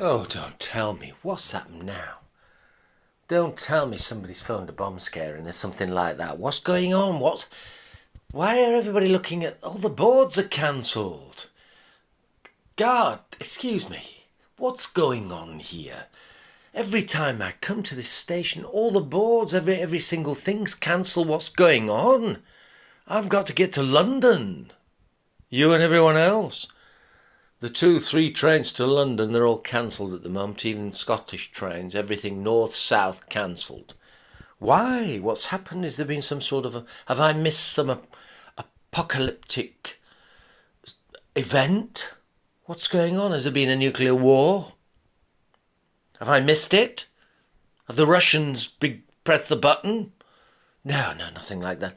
Oh, don't tell me. What's happened now? Don't tell me somebody's phoned a bomb scare and there's something like that. What's going on? Why are everybody looking at... All the boards are cancelled. God, excuse me. What's going on here? Every time I come to this station, all the boards, every single thing's cancelled. What's going on? I've got to get to London. You and everyone else. The 2-3 trains to London, they're all cancelled at the moment, even Scottish trains, everything north-south cancelled. Why? What's happened? Has there been some sort of... have I missed some apocalyptic event? What's going on? Has there been a nuclear war? Have I missed it? Have the Russians pressed the button? No, nothing like that.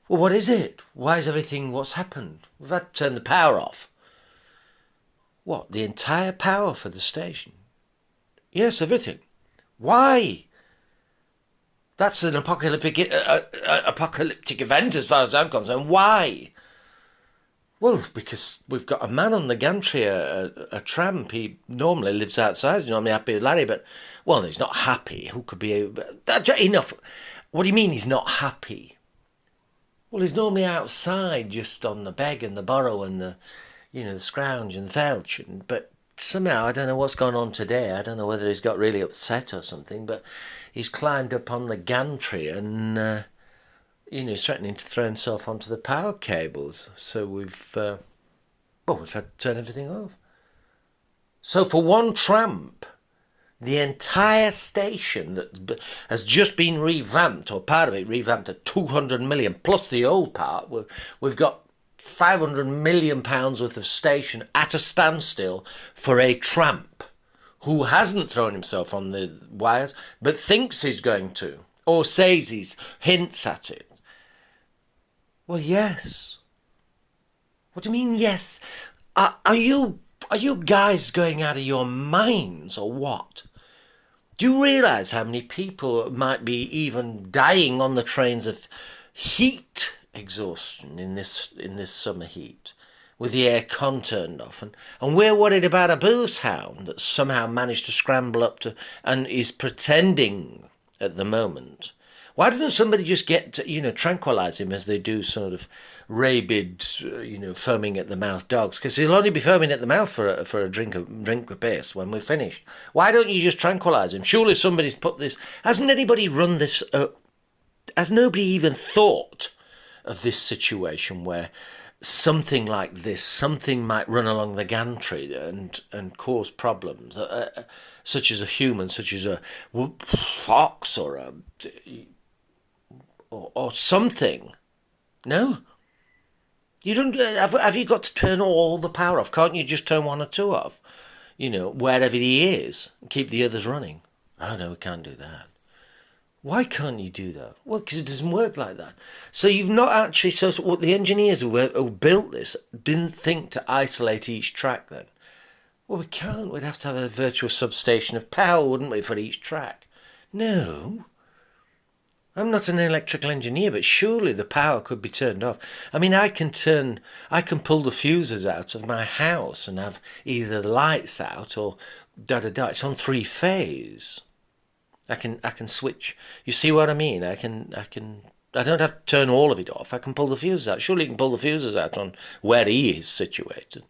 Well, what is it? Why is everything... what's happened? We've had to turn the power off. What, the entire power for the station? Yes, everything. Why? That's an apocalyptic event as far as I'm concerned. Why? Well, because we've got a man on the gantry, a tramp. He normally lives outside. He's normally happy with Larry, but, well, he's not happy. Who could be... enough. What do you mean he's not happy? Well, he's normally outside just on the beg and the burrow and the... the scrounge and the felch, but somehow, I don't know what's gone on today, I don't know whether he's got really upset or something, but he's climbed up on the gantry and, he's threatening to throw himself onto the power cables, so we've had to turn everything off. So for one tramp, the entire station that has just been revamped, or part of it revamped at 200 million, plus the old part, we've got £500 million worth of station at a standstill for a tramp who hasn't thrown himself on the wires but thinks he's going to, or says he's hints at it. Well, yes. What do you mean, yes? Are you guys going out of your minds or what? Do you realise how many people might be even dying on the trains of heat exhaustion in this summer heat, with the air con turned off, and we're worried about a booze hound that somehow managed to scramble up to and is pretending at the moment? Why doesn't somebody just get to, tranquilise him as they do sort of rabid, foaming at the mouth dogs? Because he'll only be foaming at the mouth for a drink of piss when we're finished. Why don't you just tranquilise him? Surely somebody's put this... Hasn't anybody run this... has nobody even thought of this situation where something like this, something might run along the gantry and cause problems, such as a human, such as a fox or something? No? You don't... Have you got to turn all the power off? Can't you just turn one or two off? Wherever he is, and keep the others running? Oh, no, we can't do that. Why can't you do that? Well, because it doesn't work like that. So you've not actually... So what the engineers who built this didn't think to isolate each track then? Well, we can't. We'd have to have a virtual substation of power, wouldn't we, for each track? No. I'm not an electrical engineer, but surely the power could be turned off. I mean, I can pull the fuses out of my house and have either the lights out or da-da-da. It's on 3-phase. I can switch. You see what I mean? I don't have to turn all of it off. I can pull the fuses out. Surely you can pull the fuses out on where he is situated.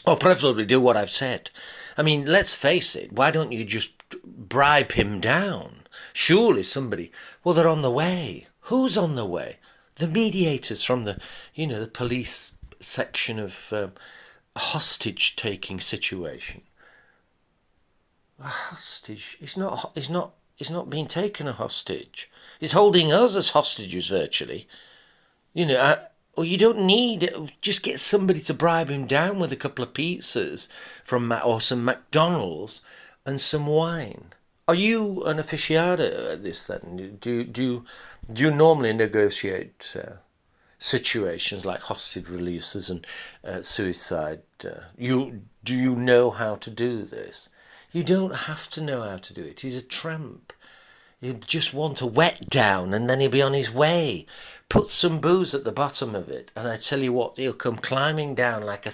Or preferably do what I've said. I mean, let's face it. Why don't you just bribe him down? Surely somebody... Well, they're on the way. Who's on the way? The mediators from the police section of a hostage-taking situation. A hostage? He's not being taken a hostage. He's holding us as hostages virtually. Or you don't need it. Just get somebody to bribe him down with a couple of pizzas or some McDonald's and some wine. Are you an aficionado at this then? Do you normally negotiate situations like hostage releases and suicide? Do you know how to do this? You don't have to know how to do it. He's a tramp. He'll just want a wet down and then he'll be on his way. Put some booze at the bottom of it, and I tell you what, he'll come climbing down like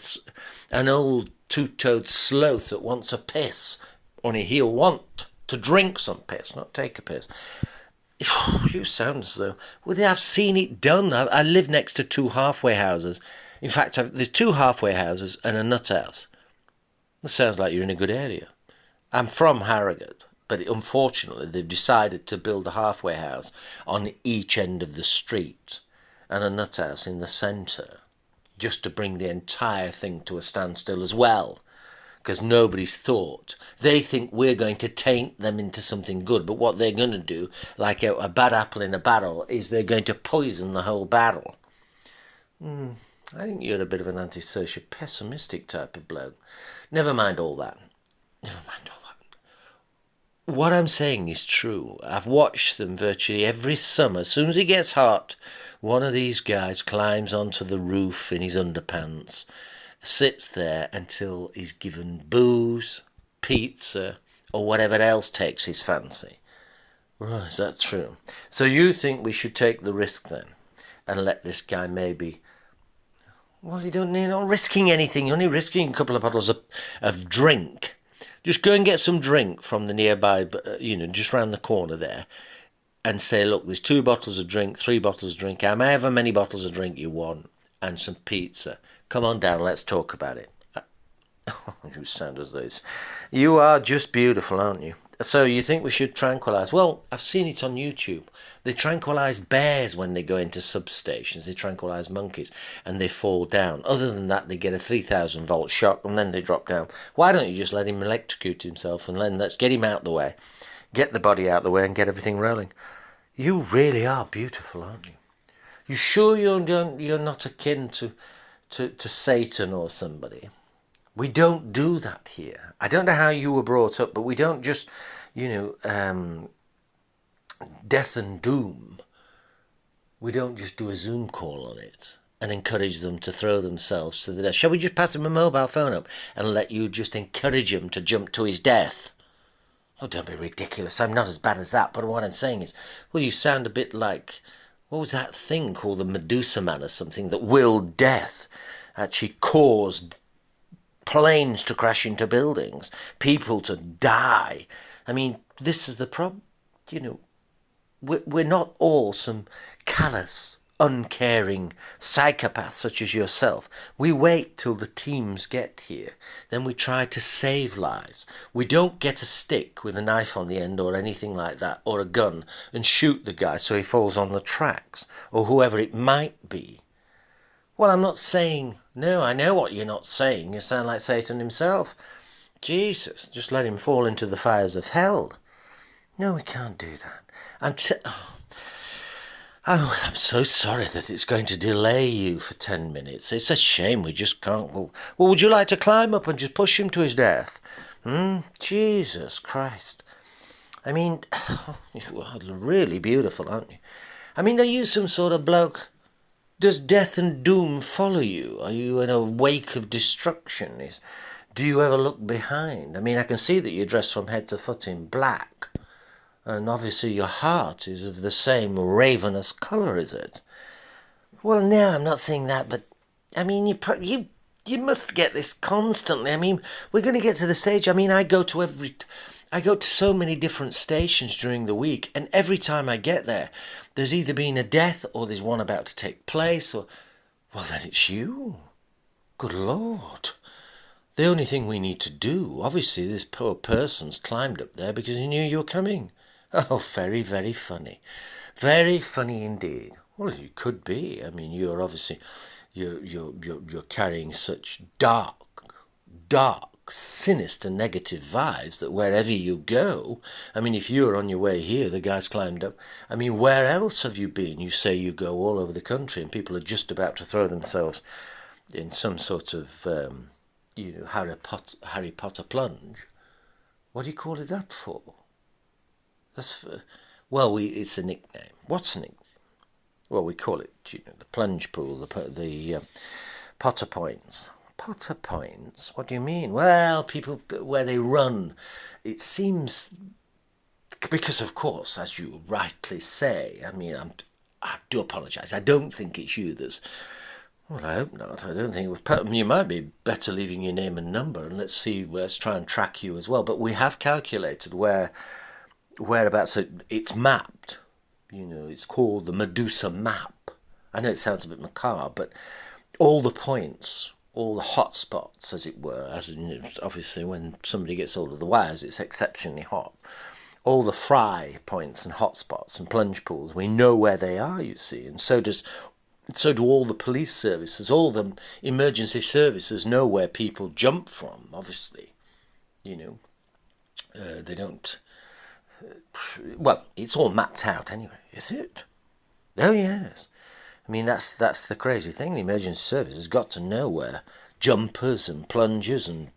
an old two-toed sloth that wants a piss. Only he'll want to drink some piss, not take a piss. You sound as though... Well, I've seen it done. I live next to two halfway houses. In fact, there's two halfway houses and a nut house. That sounds like you're in a good area. I'm from Harrogate, but unfortunately they've decided to build a halfway house on each end of the street and a nut house in the centre, just to bring the entire thing to a standstill as well. Because nobody's thought. They think we're going to taint them into something good, but what they're going to do, like a bad apple in a barrel, is they're going to poison the whole barrel. I think you're a bit of an antisocial, pessimistic type of bloke. Never mind all that. Never mind all that. What I'm saying is true. I've watched them virtually every summer. As soon as it gets hot, one of these guys climbs onto the roof in his underpants, sits there until he's given booze, pizza, or whatever else takes his fancy. Right, is that true? So you think we should take the risk then and let this guy maybe... Well, you're not risking anything. You're only risking a couple of bottles of drink. Just go and get some drink from the nearby, just round the corner there, and say, look, there's 2 bottles of drink, 3 bottles of drink, however many bottles of drink you want, and some pizza. Come on down, let's talk about it. You sound as though you are just beautiful, aren't you? So you think we should tranquilise? Well, I've seen it on YouTube. They tranquilise bears when they go into substations. They tranquilise monkeys and they fall down. Other than that, they get a 3,000 volt shock and then they drop down. Why don't you just let him electrocute himself and then let's get him out the way, get the body out the way and get everything rolling? You really are beautiful, aren't you? You sure you're not akin to Satan or somebody? We don't do that here. I don't know how you were brought up, but we don't just, death and doom. We don't just do a Zoom call on it and encourage them to throw themselves to the death. Shall we just pass him a mobile phone up and let you just encourage him to jump to his death? Oh, don't be ridiculous. I'm not as bad as that, but what I'm saying is, well, you sound a bit like... What was that thing called the Medusa Man or something that willed death? Actually caused planes to crash into buildings, people to die. I mean, this is the problem. We're not all some callous, uncaring psychopaths such as yourself. We wait till the teams get here. Then we try to save lives. We don't get a stick with a knife on the end or anything like that, or a gun, and shoot the guy so he falls on the tracks, or whoever it might be. Well, I'm not saying... No, I know what you're not saying. You sound like Satan himself. Jesus, just let him fall into the fires of hell. No, we can't do that. I'm so sorry that it's going to delay you for 10 minutes. It's a shame we just can't... Well, would you like to climb up and just push him to his death? Jesus Christ. I mean, you are really beautiful, aren't you? I mean, are you some sort of bloke... Does death and doom follow you? Are you in a wake of destruction? Do you ever look behind? I mean, I can see that you're dressed from head to foot in black. And obviously your heart is of the same ravenous colour, is it? Well, no, I'm not saying that, but... I mean, you must get this constantly. I mean, we're going to get to the stage... I mean, I go to so many different stations during the week, and every time I get there, there's either been a death or there's one about to take place, or... Well, then it's you. Good Lord. The only thing we need to do, obviously this poor person's climbed up there because he knew you were coming. Oh, very, very funny. Very funny indeed. Well, you could be. I mean, you're obviously... You're carrying such dark, sinister, negative vibes that wherever you go, I mean, if you're on your way here, the guy's climbed up. I mean, where else have you been? You say you go all over the country and people are just about to throw themselves in some sort of, Harry Potter plunge. What do you call it that for? It's a nickname. What's a nickname? Well, we call it, the plunge pool, the Potter points. Potter points? What do you mean? Well, people where they run. It seems because of course, as you rightly say, I mean, I do apologise. I don't think it's you that's. Well, I hope not. I don't think you might be better leaving your name and number, and let's try and track you as well. But we have calculated whereabouts it's mapped. It's called the Medusa map. I know it sounds a bit macabre, but all the points, all the hot spots, as it were, obviously when somebody gets hold of the wires, it's exceptionally hot. All the fry points and hot spots and plunge pools, we know where they are, you see, and so do all the police services, all the emergency services know where people jump from, obviously. They don't. Well, it's all mapped out anyway, is it? Oh, yes. I mean, that's the crazy thing. The emergency service has got to know where jumpers and plungers and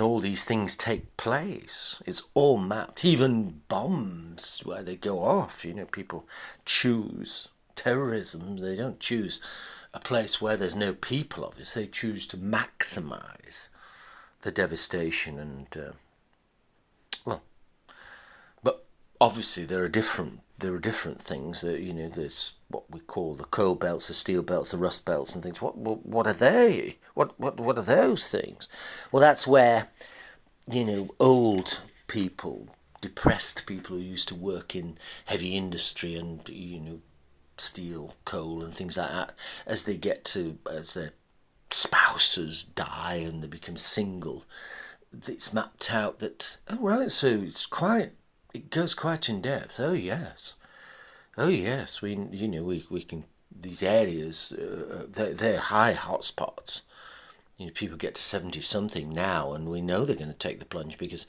all these things take place. It's all mapped. Even bombs, where they go off. People choose terrorism. They don't choose a place where there's no people, obviously. They choose to maximise the devastation and, well, but obviously there are different things that there's what we call the coal belts, the steel belts, the rust belts, and things. What are they? What are those things? Well, that's where old people, depressed people who used to work in heavy industry and steel, coal, and things like that, as their spouses die and they become single, it's mapped out that so it goes quite in depth. Oh yes, we can, these areas, they're high hotspots. People get to 70 something now, and we know they're going to take the plunge because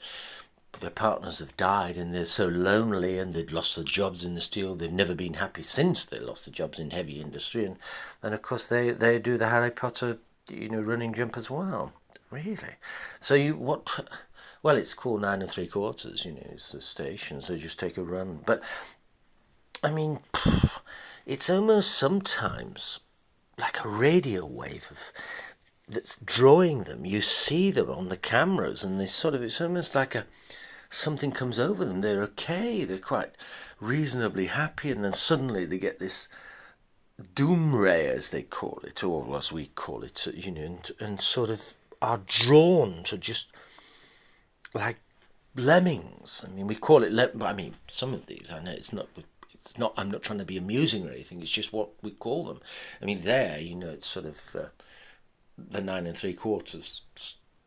their partners have died and they're so lonely, and they'd lost their jobs in the steel. They've never been happy since they lost the jobs in heavy industry, and then of course they do the Harry Potter running jump as well. Really? So well, it's called 9 3/4. It's the station, so just take a run. But I mean, it's almost sometimes like a radio wave that's drawing them. You see them on the cameras, and it's almost like something comes over them. They're okay. They're quite reasonably happy, and then suddenly they get this doom ray, as they call it, or as we call it, and sort of are drawn to just like lemmings. I mean, we call it but I mean, some of these, I know it's not. I'm not trying to be amusing or anything. It's just what we call them. I mean, it's sort of the 9 3/4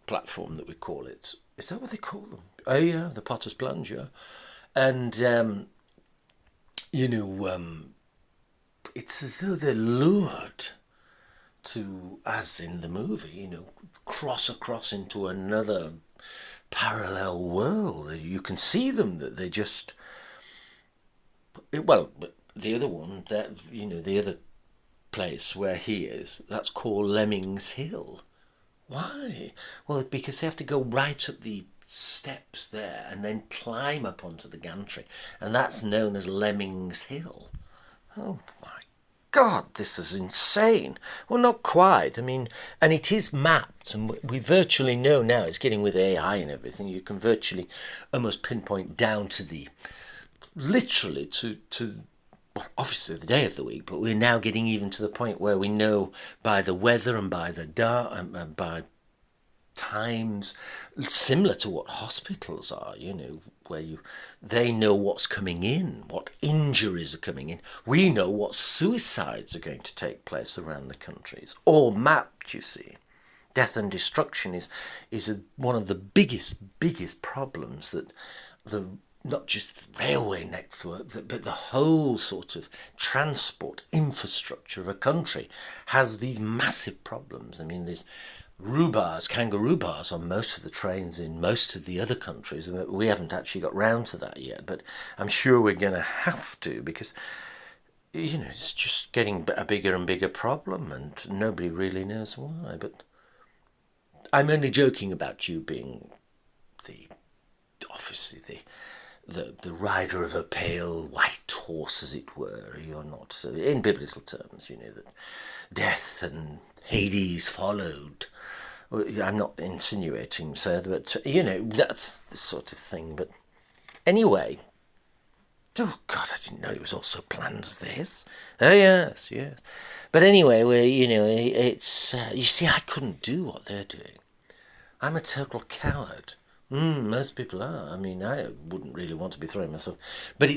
platform that we call it. Is that what they call them? Oh yeah, the Potter's Plunge. Yeah, and it's as though they're lured to, as in the movie, cross across into another parallel world. You can see them, that they just. Well, but the other one, the other place where he is, that's called Lemmings Hill. Why? Well, because they have to go right up the steps there and then climb up onto the gantry, and that's known as Lemmings Hill. Oh my God, this is insane. Well, not quite. I mean, and it is mapped, and we virtually know now, it's getting with AI and everything, you can virtually almost pinpoint down to literally to well, obviously the day of the week, but we're now getting even to the point where we know by the weather and by the dark and by times, similar to what hospitals are, where they know what's coming in, what injuries are coming in. We know what suicides are going to take place around the country. It's all mapped, you see. Death and destruction is one of the biggest problems that not just the railway network, but the whole sort of transport infrastructure of a country has these massive problems. I mean, there's kangaroo bars on most of the trains in most of the other countries. We haven't actually got round to that yet, but I'm sure we're going to have to, because it's just getting a bigger and bigger problem, and nobody really knows why. But I'm only joking about you being obviously the rider of a pale white horse, as it were. You're not, so in biblical terms, that death and Hades followed I'm not insinuating, sir, but, that's the sort of thing. But anyway, oh, God, I didn't know it was all so planned as this. Oh, yes, yes. But anyway, it's, you see, I couldn't do what they're doing. I'm a total coward. Most people are. I mean, I wouldn't really want to be throwing myself. But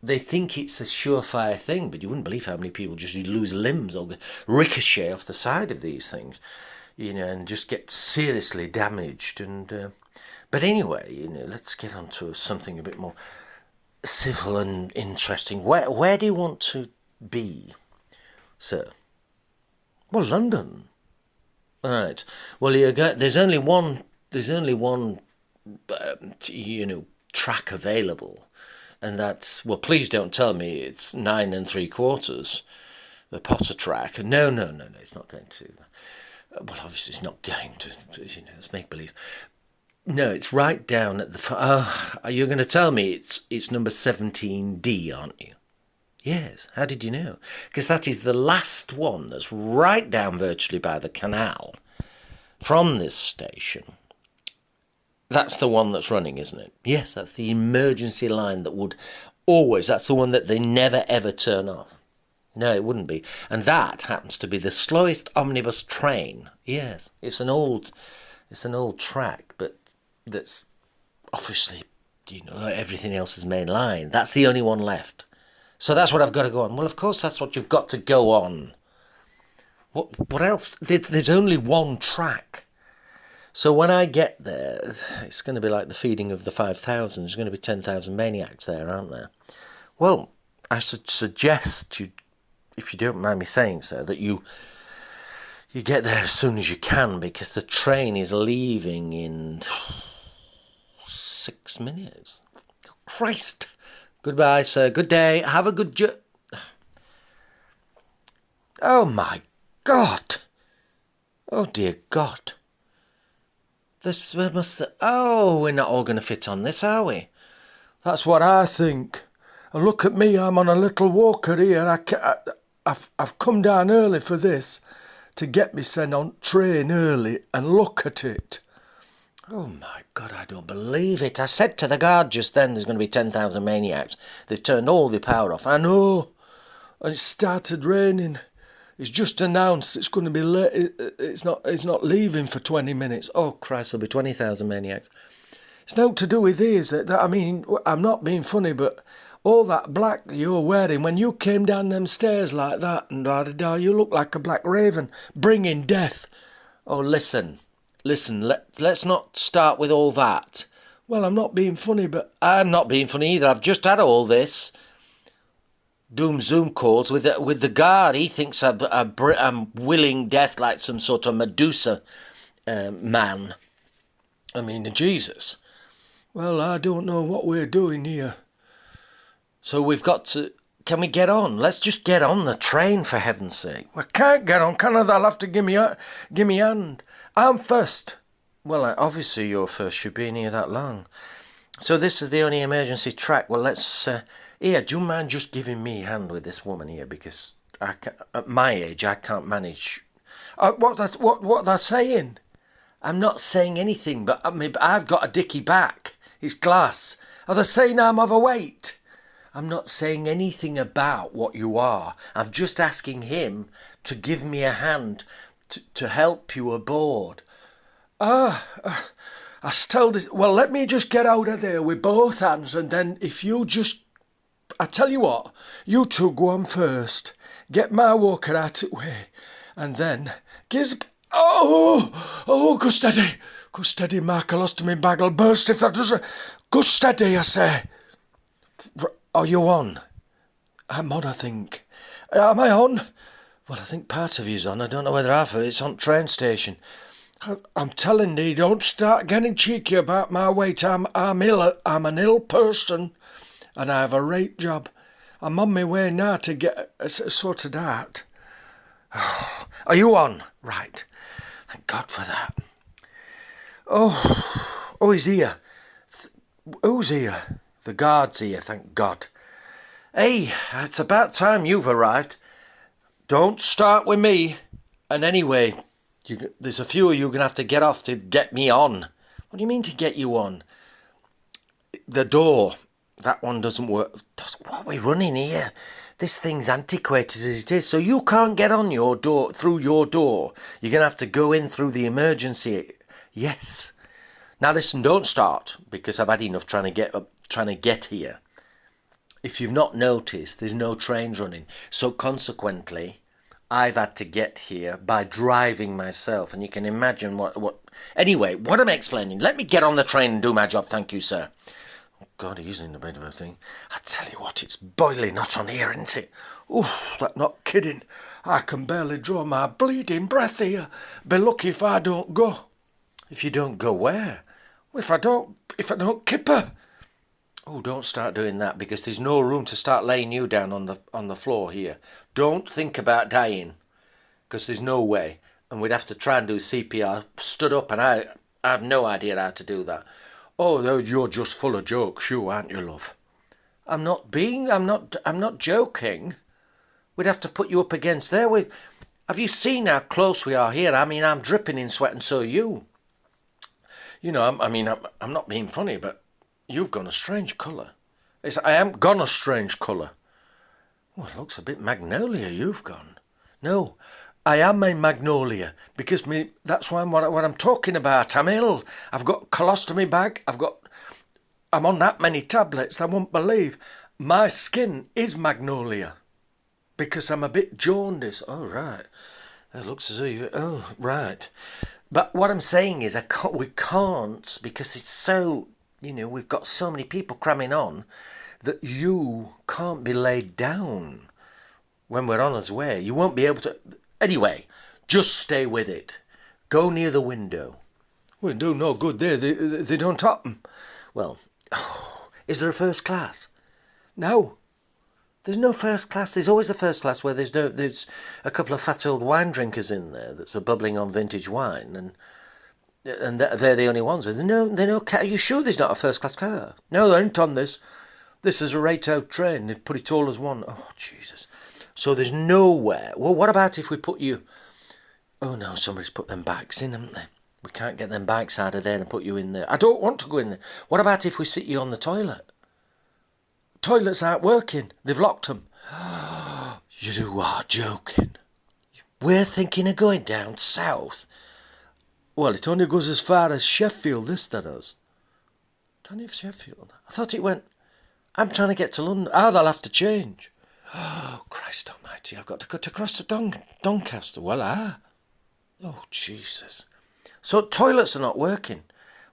they think it's a surefire thing, but you wouldn't believe how many people just lose limbs or ricochet off the side of these things, and just get seriously damaged. But anyway, let's get on to something a bit more civil and interesting. Where do you want to be, sir? Well, London. All right. Well, there's only one. Track available, and that's, well. Please don't tell me it's 9 3/4, the Potter track. No, no, no, no. It's not going to. Well, obviously, it's not going to. It's make believe. No, it's right down at the. You're going to tell me it's number 17D, aren't you? Yes. How did you know? Because that is the last one that's right down virtually by the canal from this station. That's the one that's running, isn't it? Yes, that's the emergency line that would always, that's the one that they never ever turn off. No, it wouldn't be. And that happens to be the slowest omnibus train. Yes, it's an old track, but that's obviously, everything else is main line. That's the only one left. So that's what I've got to go on. Well, of course, that's what you've got to go on. What else? There's only one track. So when I get there, it's going to be like the feeding of the 5,000. There's going to be 10,000 maniacs there, aren't there? Well, I should suggest you, if you don't mind me saying so, that you get there as soon as you can, because the train is leaving in 6 minutes. Christ! Goodbye, sir. Good day. Have a good Oh, my God! Oh, dear God. We're not all going to fit on this, are we? That's what I think. And look at me, I'm on a little walker here. I've come down early for this, to get me sent on train early, and look at it. Oh my God, I don't believe it. I said to the guard just then there's going to be 10,000 maniacs. They've turned all the power off. I know. And it started raining. It's just announced it's going to be late. It's not leaving for 20 minutes. Oh, Christ, there'll be 20,000 maniacs. It's nothing to do with these. I mean, I'm not being funny, but all that black you're wearing, when you came down them stairs like that, and you look like a black raven, bringing death. Oh, listen, let's not start with all that. Well, I'm not being funny, but I'm not being funny either. I've just had all this doom Zoom calls with the guard. He thinks I'm willing death like some sort of Medusa man. I mean, Jesus. Well, I don't know what we're doing here. So we've got to. Can we get on? Let's just get on the train, for heaven's sake. I can't get on, can I? They'll have to give me hand. I'm first. Well, obviously you're first. You've been here that long. So this is the only emergency track. Well, let's. Here, do you mind just giving me a hand with this woman here? Because at my age, I can't manage. What they're saying? I'm not saying anything, but I've got a dicky back. It's glass. Are they saying I'm overweight? I'm not saying anything about what you are. I'm just asking him to give me a hand to help you aboard. I still. Well, let me just get out of there with both hands, and then if you just. I tell you what, you two go on first, get my walker out of the way, and then go steady, Mark, I lost my bag, I'll burst if that doesn't, go steady, I say. Are you on? I'm on, I think. Am I on? Well, I think part of you's on, I don't know whether half of it's on train station. I'm telling you, don't start getting cheeky about my weight, I'm ill, I'm an ill person. And I have a rate job. I'm on my way now to get sorted out. Are you on? Right. Thank God for that. Oh, he's here. Who's here? The guard's here, thank God. Hey, it's about time you've arrived. Don't start with me. And anyway, There's a few of you going to have to get off to get me on. What do you mean to get you on? The door, that one doesn't work. What are we running here? This thing's antiquated as it is, so you can't get on your door, through your door. You're going to have to go in through the emergency. Yes. Now listen, don't start, because I've had enough trying to get here. If you've not noticed, there's no trains running. So consequently, I've had to get here by driving myself. And you can imagine what... Anyway, what am I explaining? Let me get on the train and do my job. Thank you, sir. Oh, God, he's in a bit of a thing. I tell you what, it's boiling hot on here, isn't it? Oh, that's not kidding. I can barely draw my bleeding breath here. Be lucky if I don't go. If you don't go where? Well, if I don't kipper. Oh, don't start doing that, because there's no room to start laying you down on the floor here. Don't think about dying, because there's no way. And we'd have to try and do CPR stood up, and I have no idea how to do that. Oh, you're just full of jokes, you, aren't you, love? I'm not joking. We'd have to put you up against there. Have you seen how close we are here? I mean, I'm dripping in sweat, and so are you. You know, I'm not being funny, but you've gone a strange colour. I am gone a strange colour. Well, it looks a bit magnolia you've gone. No, I am a magnolia, because that's why what I'm talking about. I'm ill. I've got colostomy bag. I'm on that many tablets. I won't believe. My skin is magnolia, because I'm a bit jaundiced. Oh, right. It looks as though oh, right. But what I'm saying is we can't, because it's so, we've got so many people cramming on, that you can't be laid down when we're on our way. You won't be able to. Anyway, just stay with it. Go near the window. Well, do no good there. They don't happen. Well, is there a first class? No. There's no first class. There's always a first class where there's a couple of fat old wine drinkers in there that's bubbling on vintage wine, and they're the only ones. There's no car. Are you sure there's not a first class car? No, there ain't on this. This is a rate-out train. They've put it all as one. Oh, Jesus. So there's nowhere. Well, what about if we put you... Oh, no, somebody's put them bikes in, haven't they? We can't get them bikes out of there and put you in there. I don't want to go in there. What about if we sit you on the toilet? Toilets aren't working. They've locked them. You are joking. We're thinking of going down south. Well, it only goes as far as Sheffield, this does. Only Sheffield? I thought it went... I'm trying to get to London. They'll have to change. Oh, Christ almighty, I've got to cut across to Doncaster. Well, Oh, Jesus. So toilets are not working.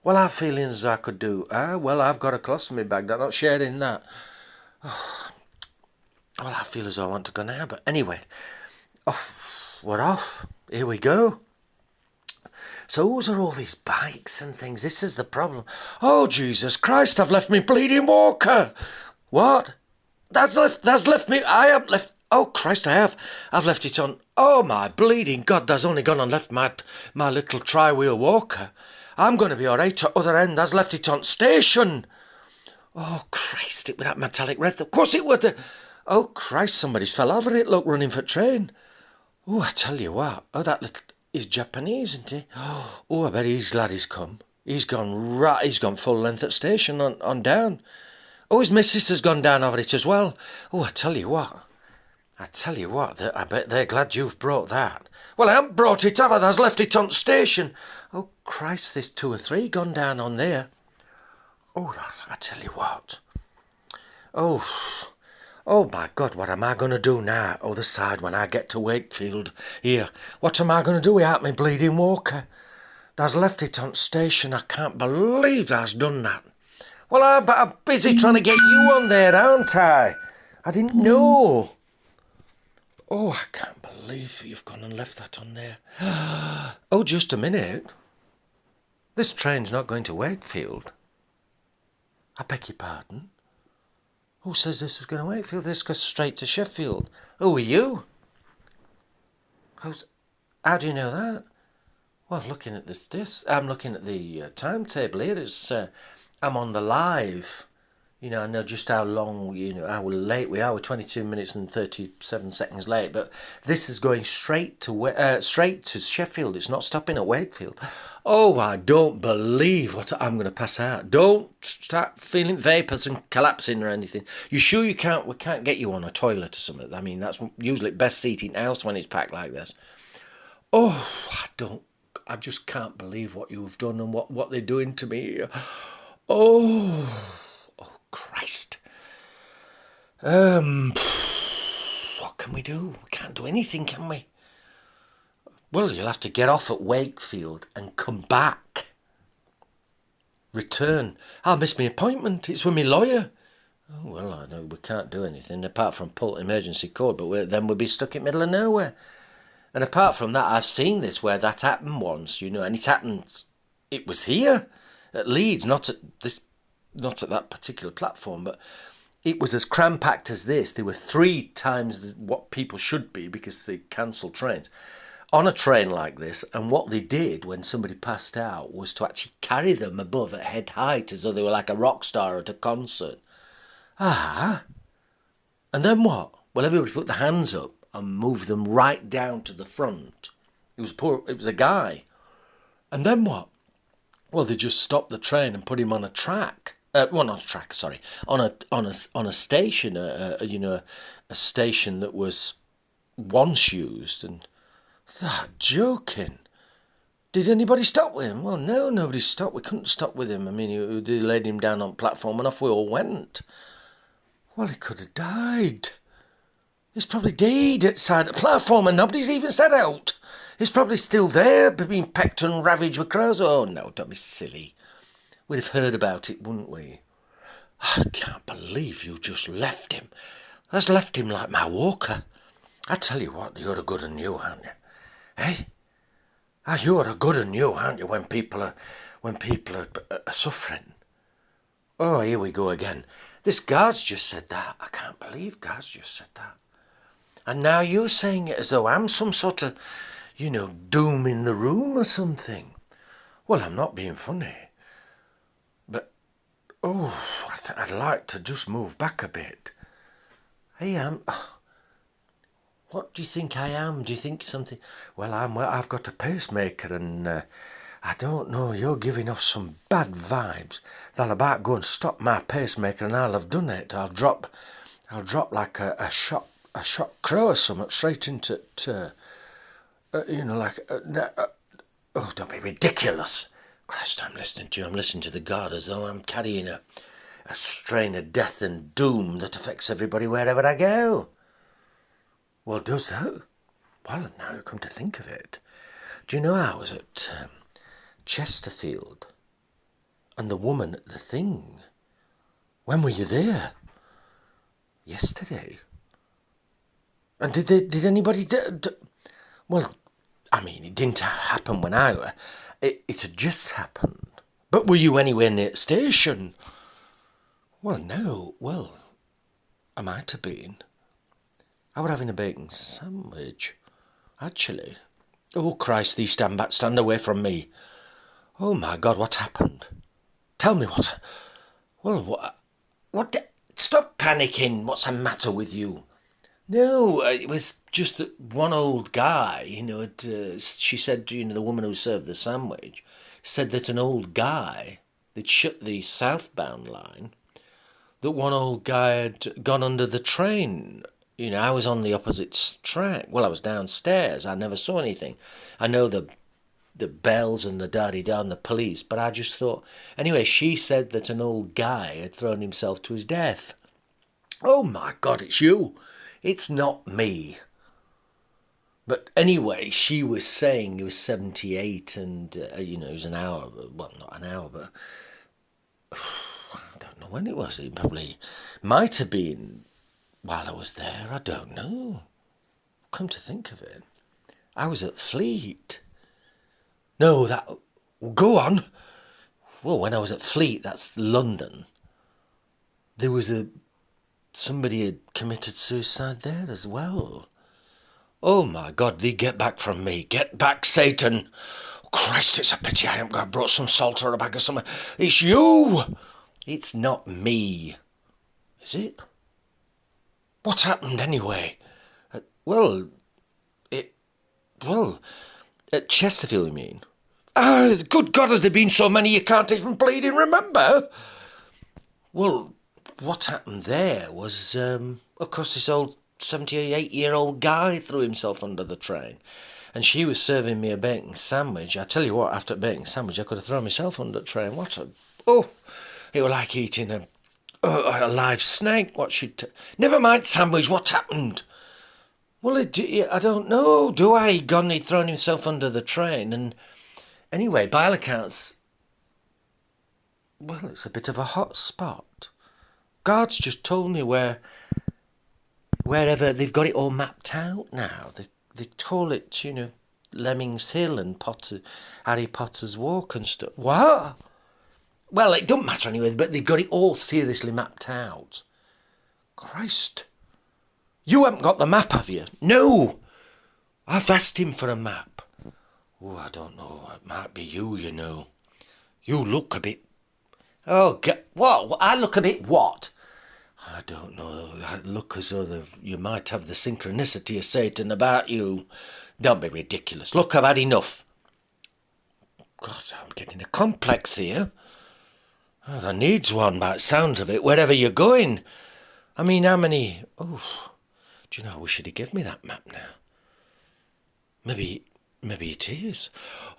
Well, I have feelings I could do. Well, I've got a colostomy bag. I'm not sharing that. Oh, well, I feel as though I want to go now. But anyway, we're off. Here we go. So whose are all these bikes and things? This is the problem. Oh, Jesus Christ, I've left me bleeding walker. What? That's left me. I haven't left. Oh, Christ, I have. I've left it on. Oh, my bleeding God, that's only gone and left my little tri-wheel walker. I'm going to be all right at other end. That's left it on station. Oh, Christ, it with that metallic red. Of course it would. Oh, Christ, somebody's fell over it. Look, running for train. Oh, I tell you what. Oh, that little... He's Japanese, isn't he? Oh, I bet he's glad he's come. He's gone full length at station on down. Oh, his missus has gone down over it as well. Oh, I tell you what, I bet they're glad you've brought that. Well, I haven't brought it, have I? That's left it on station. Oh, Christ, there's 2 or 3 gone down on there. Oh, I tell you what. Oh, my God, what am I going to do now? Other side when I get to Wakefield. Here, what am I going to do without me bleeding walker? That's left it on station. I can't believe that's done that. Well, I'm busy trying to get you on there, aren't I? I didn't know. Oh, I can't believe you've gone and left that on there. Oh, just a minute. This train's not going to Wakefield. I beg your pardon. Who says this is going to Wakefield? This goes straight to Sheffield. Who are you? How do you know that? Well, looking at this, I'm looking at the timetable here. I'm on the live. I know just how long, how late we are. We're 22 minutes and 37 seconds late, but this is going straight to Sheffield. It's not stopping at Wakefield. Oh, I don't believe what I'm going to pass out. Don't start feeling vapours and collapsing or anything. You sure you can't? We can't get you on a toilet or something. I mean, that's usually best seat in house when it's packed like this. Oh, I just can't believe what you've done and what they're doing to me. Oh. Christ. What can we do? We can't do anything, can we? Well, you'll have to get off at Wakefield and come back. Return. I'll miss my appointment. It's with my lawyer. Oh, well, I know we can't do anything apart from pull emergency cord, but then we'll be stuck in the middle of nowhere. And apart from that, I've seen this where that happened once, and it happened. It was here at Leeds, not at that particular platform, but it was as cram-packed as this. There were 3 times what people should be because they cancelled trains on a train like this. And what they did when somebody passed out was to actually carry them above at head height as though they were like a rock star at a concert. And then what? Well, everybody put their hands up and moved them right down to the front. It was a guy. And then what? Well, they just stopped the train and put him on a track. Not a track, sorry. On a station, a station that was once used. And that joking. Did anybody stop with him? Well, no, nobody stopped. We couldn't stop with him. I mean, they laid him down on platform and off we all went. Well, he could have died. He's probably dead outside the platform and nobody's even set out. He's probably still there, being pecked and ravaged with crows. Oh, no, don't be silly. We'd have heard about it, wouldn't we? I can't believe you just left him. That's left him like my walker. I tell you what, you're a good and new, aren't you? Eh? You're a good and new, aren't you, when people are suffering? Oh, here we go again. This guard's just said that. I can't believe guard's just said that. And now you're saying it as though I'm some sort of, doom in the room or something. Well, I'm not being funny. But, I'd like to just move back a bit. Hey, what do you think I am? Do you think something? Well, I've got a pacemaker and I don't know, you're giving off some bad vibes. They'll about go and stop my pacemaker and I'll have done it. I'll drop like a shot crow or something straight into, oh, don't be ridiculous. Christ, I'm listening to you. I'm listening to the guard as though I'm carrying a strain of death and doom that affects everybody wherever I go. Well, does that? Well, now you come to think of it. Do you know I was at Chesterfield and the woman at the thing? When were you there? Yesterday. And did anybody... Well, I mean, it didn't happen when it had just happened. But were you anywhere near the station? Well, no. Well, I might have been. I was having a bacon sandwich, actually. Oh, Christ, these stand back, stand away from me. Oh, my God, what happened? Tell me what... Well, what... Stop panicking. What's the matter with you? No, it was just that one old guy, she said, the woman who served the sandwich, said that an old guy, they'd shut the southbound line, that one old guy had gone under the train. I was on the opposite track. Well, I was downstairs. I never saw anything. I know the bells and the da-de-da and the police, but I just thought... Anyway, she said that an old guy had thrown himself to his death. Oh, my God, it's you. It's not me. But anyway, she was saying he was 78 and, it was an hour. Well, not an hour, but... I don't know when it was. It probably might have been while I was there. I don't know. Come to think of it, I was at Fleet. No, that... Go on. Well, when I was at Fleet, that's London, there was somebody had committed suicide there as well. Oh, my God, thee get back from me. Get back, Satan. Christ, it's a pity I haven't brought some salt or a bag of something. It's you. It's not me. Is it? What happened anyway? Well, it... Well, at Chesterfield, you mean? Ah, good God, has there been so many you can't even bleeding remember? Well, what happened there was, of course, this old 78-year-old guy threw himself under the train. And she was serving me a bacon sandwich. I tell you what, after a bacon sandwich, I could have thrown myself under the train. Oh, it was like eating a live snake. Never mind sandwich, what happened? Well, I don't know. Do I? Gonny thrown himself under the train. And anyway, by all accounts, well, it's a bit of a hot spot. Guards just told me wherever they've got it all mapped out now. They call it, Lemmings Hill and Harry Potter's Walk and stuff. What? Well, it don't matter anyway, but they've got it all seriously mapped out. Christ. You haven't got the map, have you? No. I've asked him for a map. Oh, I don't know. It might be you, you know. You look a bit... Oh, what? I look a bit what? I don't know. I look as though you might have the synchronicity of Satan about you. Don't be ridiculous. Look, I've had enough. God, I'm getting a complex here. Oh, there needs one by the sounds of it, wherever you're going. I mean, how many... Oh, do you know, I wish he'd give me that map now. Maybe it is.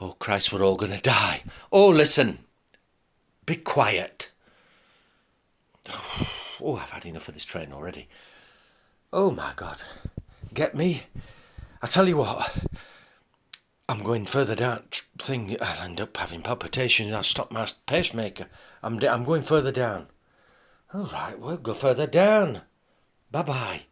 Oh, Christ, we're all going to die. Oh, listen. Be quiet. Oh, I've had enough of this train already. Oh, my God. Get me? I tell you what. I'm going further down thing. I'll end up having palpitations. I'll stop my pacemaker. I'm going further down. All right, we'll go further down. Bye-bye.